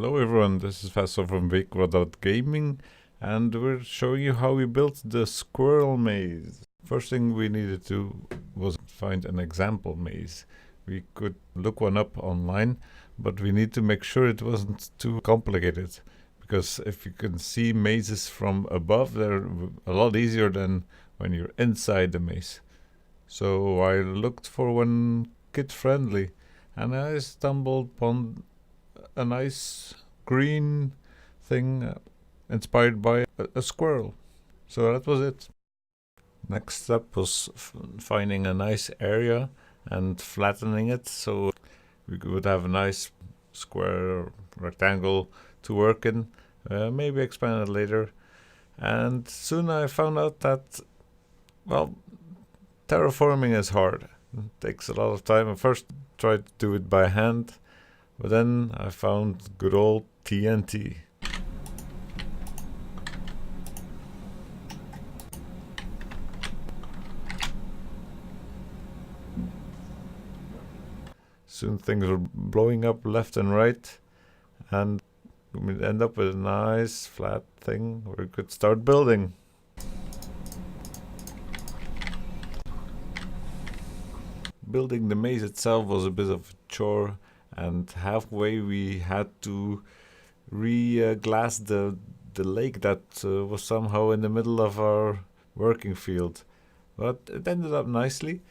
Hello everyone, this is Faso from V-Kwadraat Gaming, and we're showing you how we built the squirrel maze. First thing we needed to was find an example maze. We could look one up online, but we need to make sure it wasn't too complicated, because if you can see mazes from above, they're a lot easier than when you're inside the maze. So I looked for one kid-friendly, and I stumbled upon a nice green thing inspired by a squirrel. So that was it. Next step was finding a nice area and flattening it so we would have a nice square rectangle to work in. Maybe expand it later. And soon I found out that, well, terraforming is hard. It takes a lot of time. I first tried to do it by hand, but then I found good old TNT. Soon things were blowing up left and right, and we'd end up with a nice flat thing where we could start building. Building the maze itself was a bit of a chore, and halfway we had to re-glass the lake that was somehow in the middle of our working field. But it ended up nicely.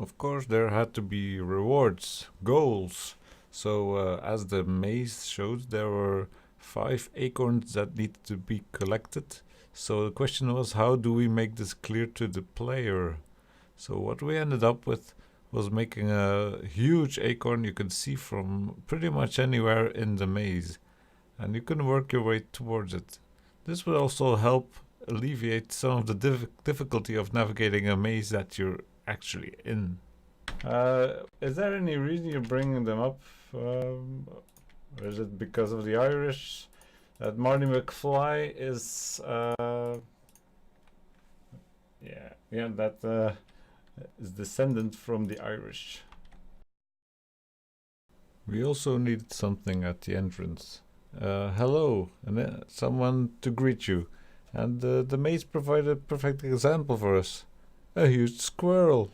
Of course, there had to be rewards, goals. So as the maze showed, there were 5 acorns that needed to be collected. So the question was, how do we make this clear to the player? So what we ended up with was making a huge acorn you could see from pretty much anywhere in the maze. And you can work your way towards it. This would also help alleviate some of the difficulty of navigating a maze that you're actually in. Is there any reason you're bringing them up? Or is it because of the Irish? That Marty McFly is that is descendant from the Irish. We also needed something at the entrance. Hello, and someone to greet you. And the maze provided a perfect example for us. A huge squirrel.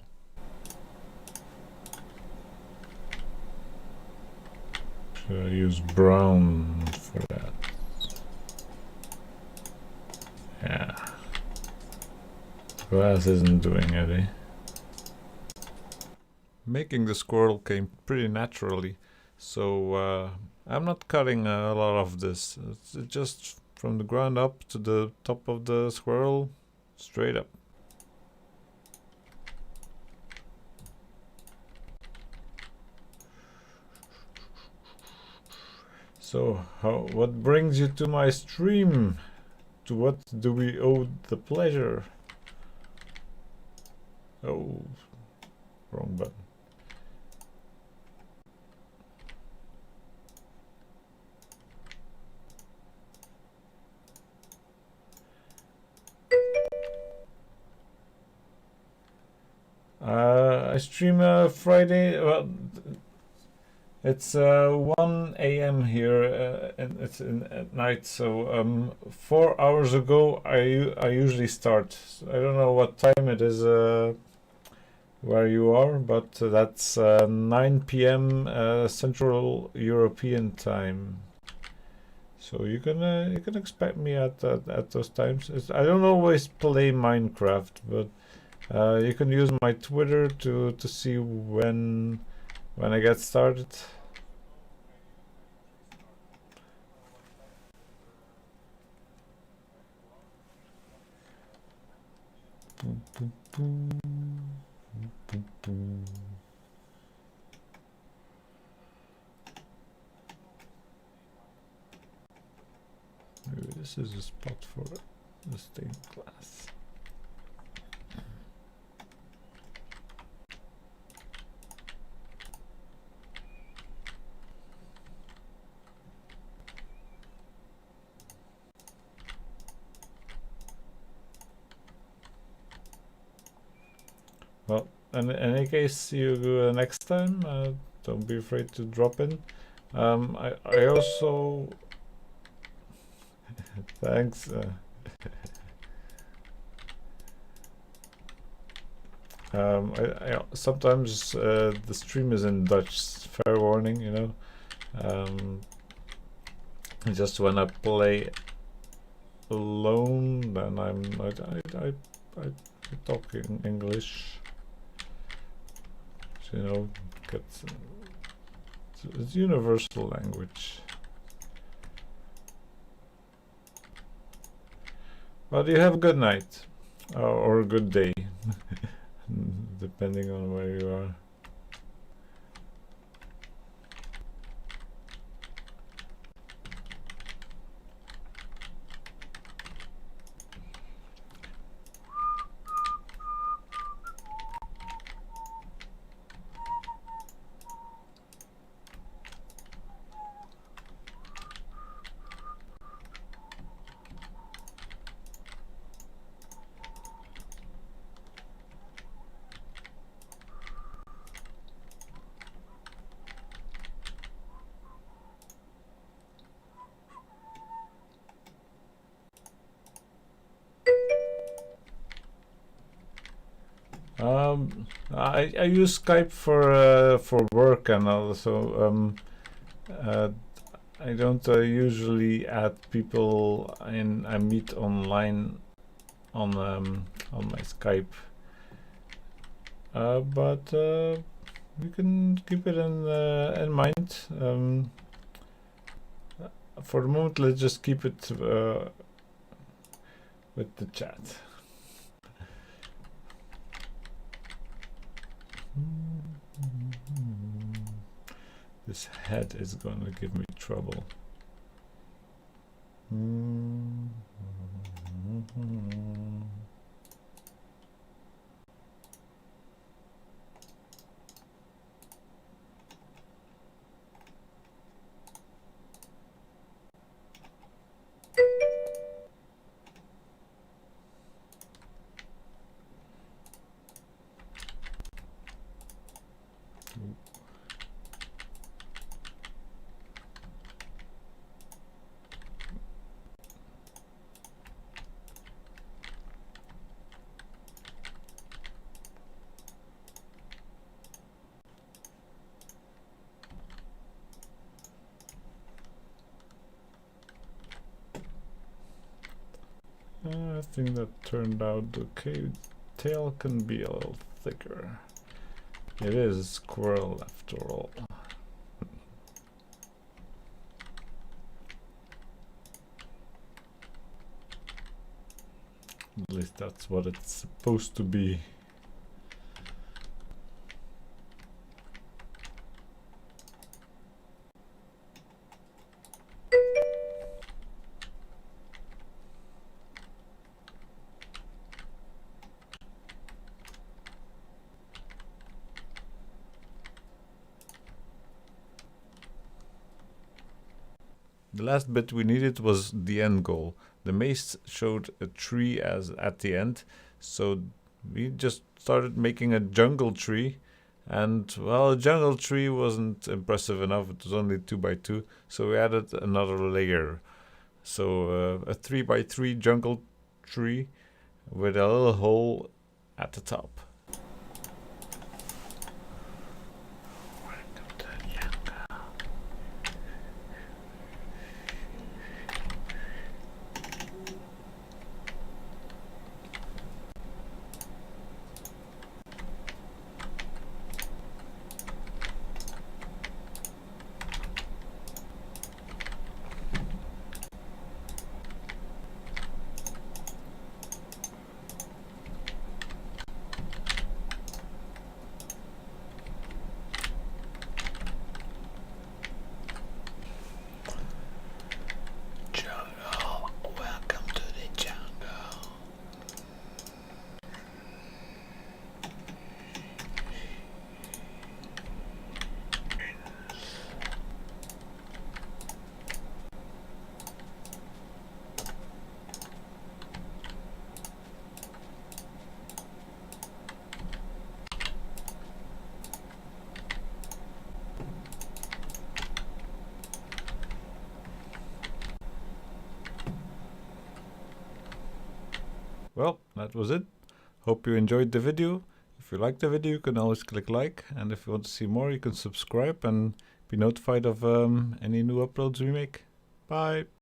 Should I use brown for that? Yeah. Grass isn't doing it, eh? Making the squirrel came pretty naturally, so I'm not cutting a lot of this. It's just from the ground up to the top of the squirrel, straight up. So, what brings you to my stream? To what do we owe the pleasure? Oh, wrong button. I stream Friday. Well, it's 1 a.m. here, and it's at night. So 4 hours ago, I usually start. I don't know what time it is where you are, but that's 9 p.m. Central European time. So you can expect me at those times. I don't always play Minecraft, but you can use my Twitter to see when I get started. this is a spot for the stained glass. Well, in any case, see you next time. Don't be afraid to drop in. I also thanks. I sometimes the stream is in Dutch. Fair warning, you know. Just when I play alone, then I talk in English. So, you know, it's universal language. Well, you have a good night or a good day, depending on where you are. I use Skype for work, and also I don't usually add people I meet online on my Skype, but you can keep it in mind. For the moment, let's just keep it with the chat. This head is gonna give me trouble. I think that turned out okay. Tail can be a little thicker. It is a squirrel after all. At least that's what it's supposed to be. The last bit we needed was the end goal. The maze showed a tree as at the end, so we just started making a jungle tree, and well, a jungle tree wasn't impressive enough. It was only 2 by 2, so we added another layer. So a 3 by 3 jungle tree with a little hole at the top. Well, that was it. Hope you enjoyed the video. If you liked the video, you can always click like, and if you want to see more, you can subscribe and be notified of any new uploads we make. Bye!